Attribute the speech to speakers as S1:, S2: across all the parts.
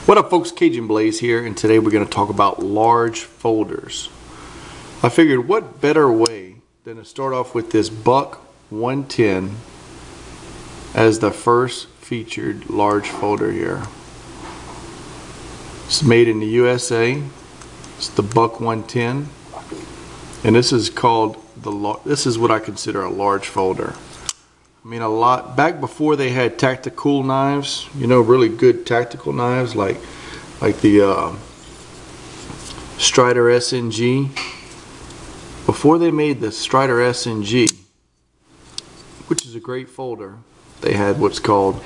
S1: What up folks, Cajun Blaze here, and today we're going to talk about large folders. I figured what better way than to start off with this Buck 110 as the first featured large folder here. It's made in the USA. It's the Buck 110, and this is called this is what I consider a large folder. I mean, a lot back before they had tactical knives, you know, really good tactical knives like the Strider SNG. Before they made the Strider SNG, which is a great folder, they had what's called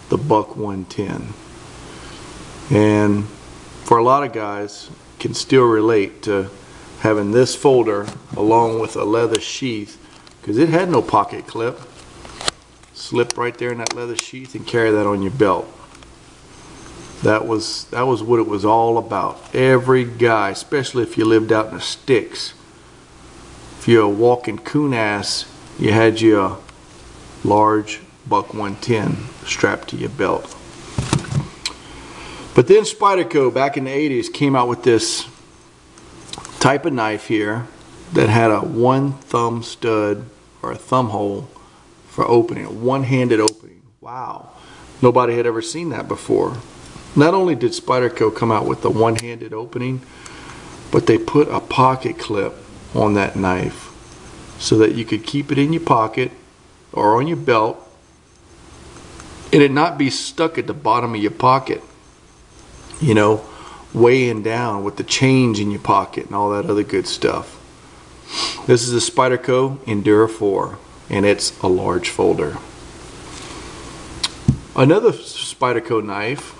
S1: the Buck 110. And for a lot of guys, can still relate to having this folder along with a leather sheath, because it had no pocket clip. Slip right there in that leather sheath and carry that on your belt. That was what it was all about. Every guy, especially if you lived out in the sticks, if you're a walking coon ass, you had your large Buck 110 strapped to your belt. But then Spyderco back in the 80s came out with this type of knife here that had a one thumb stud or a thumb hole for opening, a one-handed opening. Wow, nobody had ever seen that before. Not only did Spyderco come out with the one-handed opening, but they put a pocket clip on that knife so that you could keep it in your pocket or on your belt and it not be stuck at the bottom of your pocket, you know, weighing down with the change in your pocket and all that other good stuff. This is a Spyderco Enduro 4. And it's a large folder. Another Spyderco knife,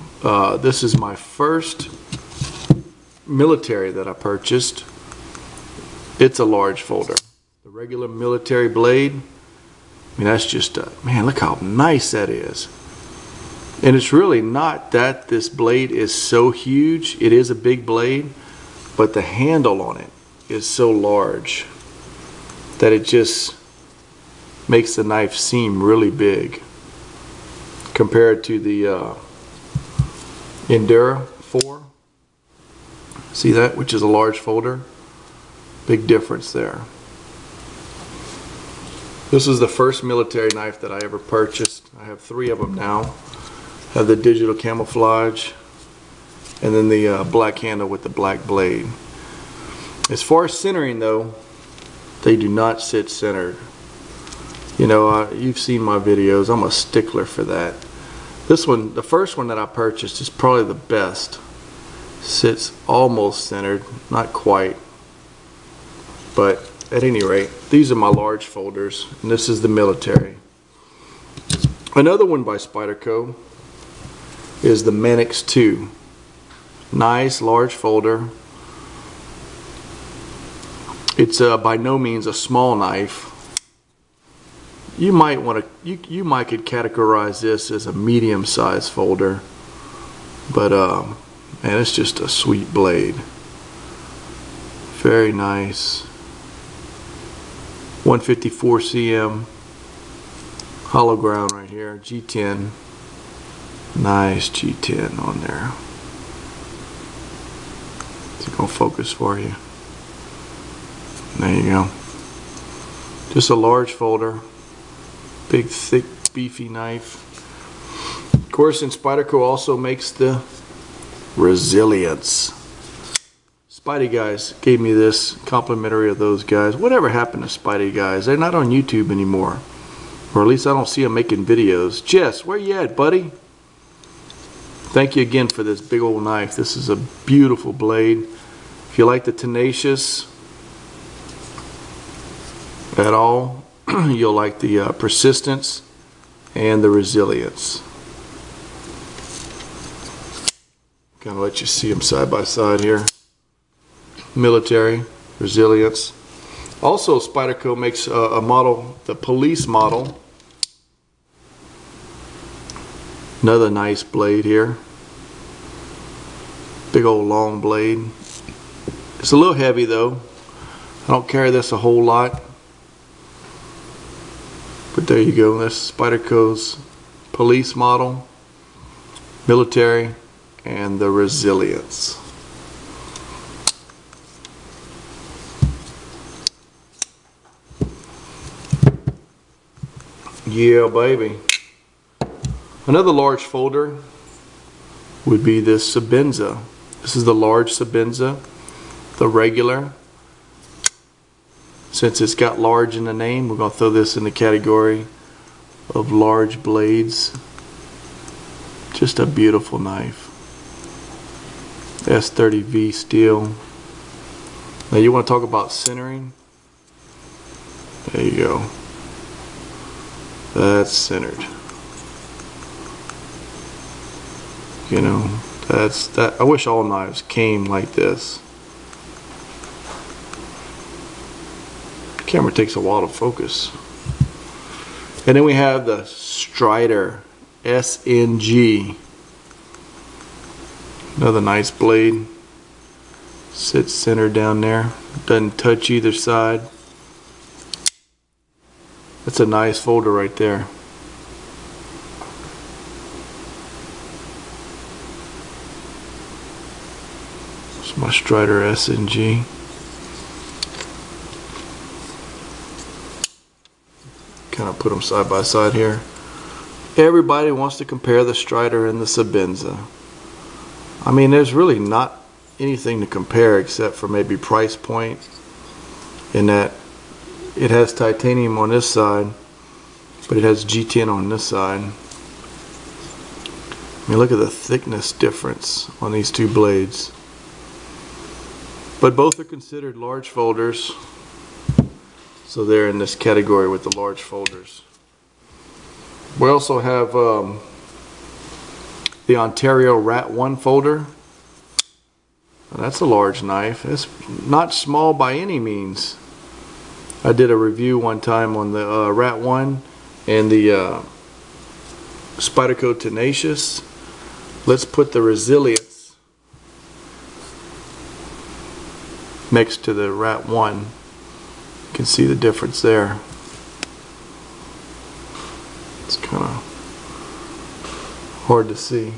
S1: this is my first military that I purchased. It's a large folder. The regular military blade, I mean, that's just man, look how nice that is. And it's really not that this blade is so huge. It is a big blade, but the handle on it is so large that it just makes the knife seem really big compared to the Enduro 4. See that, which is a large folder? Big difference there. This is the first military knife that I ever purchased. I have 3 of them now. I have the digital camouflage and then the black handle with the black blade. As far as centering though, they do not sit centered. You know, you've seen my videos. I'm a stickler for that. This one, the first one that I purchased, is probably the best. Sits almost centered, not quite. But at any rate, these are my large folders, and this is the military. Another one by Spyderco is the Mannix 2. Nice large folder. It's by no means a small knife. You might could categorize this as a medium-sized folder, but man, it's just a sweet blade. Very nice. 154 cm hollow ground right here. G10. Nice G10 on there. It's gonna focus for you. There you go. Just a large folder. Big, thick, beefy knife. Of course, and Spyderco also makes the Resilience. Spidey guys gave me this, complimentary of those guys. Whatever happened to Spidey guys? They're not on YouTube anymore. Or at least I don't see them making videos. Jess, where you at, buddy? Thank you again for this big old knife. This is a beautiful blade. If you like the tenacious at all, you'll like the persistence and the resilience. Kind of let you see them side by side here. Military, resilience. Also, Spyderco makes a model, the police model. Another nice blade here. Big old long blade. It's a little heavy though. I don't carry this a whole lot. But there you go, that's Spyderco's police model, military, and the Resilience. Yeah, baby. Another large folder would be this Sebenza. This is the large Sebenza, the regular. Since it's got large in the name, we're going to throw this in the category of large blades. Just a beautiful knife. S30V steel. Now you want to talk about centering? There you go. That's centered. You know, that's that. I wish all knives came like this. The camera takes a while to focus. And then we have the Strider SNG. Another nice blade. Sits centered down there. Doesn't touch either side. That's a nice folder right there. It's my Strider SNG. Kind of put them side by side here. Everybody wants to compare the Strider and the Sebenza. I mean, there's really not anything to compare except for maybe price point, in that it has titanium on this side, but it has G10 on this side. I mean, look at the thickness difference on these two blades. But both are considered large folders, so they're in this category with the large folders. We also have the Ontario Rat 1 folder. Now, that's a large knife. It's not small by any means. I did a review one time on the Rat 1 and the Spyderco Tenacious. Let's put the Resilience next to the Rat 1. You can see the difference there. It's kind of hard to see.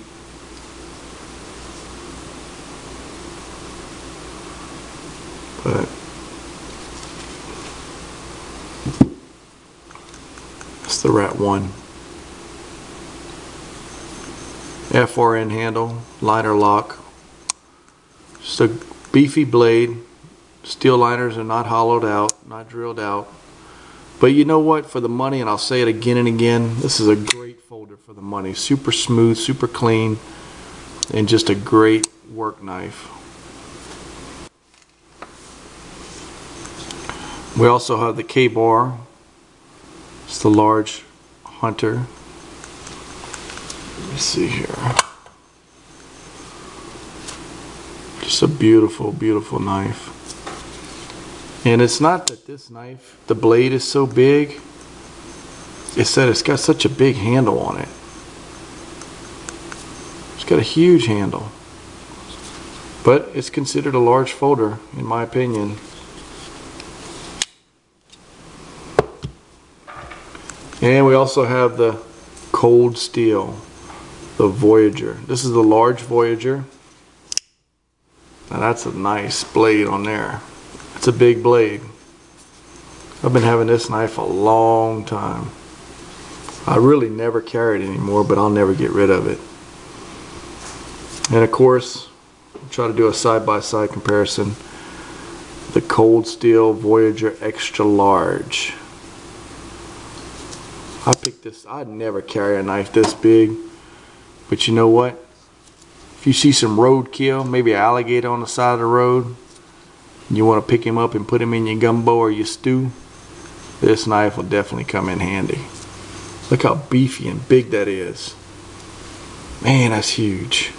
S1: But it's the Rat 1. FRN handle, liner lock. Just a beefy blade. Steel liners are not hollowed out, not drilled out. But you know what? For the money, and I'll say it again and again, this is a great folder for the money. Super smooth, super clean, and just a great work knife. We also have the K-Bar. It's the large Hunter. Let me see here. Just a beautiful, beautiful knife. And it's not that this knife, the blade is so big, it's that it's got such a big handle on it. It's got a huge handle. But it's considered a large folder, in my opinion. And we also have the cold steel, the Voyager. This is the large Voyager. Now that's a nice blade on there. It's a big blade. I've been having this knife a long time. I really never carry it anymore, but I'll never get rid of it. And of course, I'll try to do a side-by-side comparison. The cold steel Voyager extra large. I picked this. I'd never carry a knife this big, but you know what? If you see some roadkill, maybe an alligator on the side of the road, and you want to pick him up and put him in your gumbo or your stew, this knife will definitely come in handy. Look how beefy and big that is. Man, that's huge.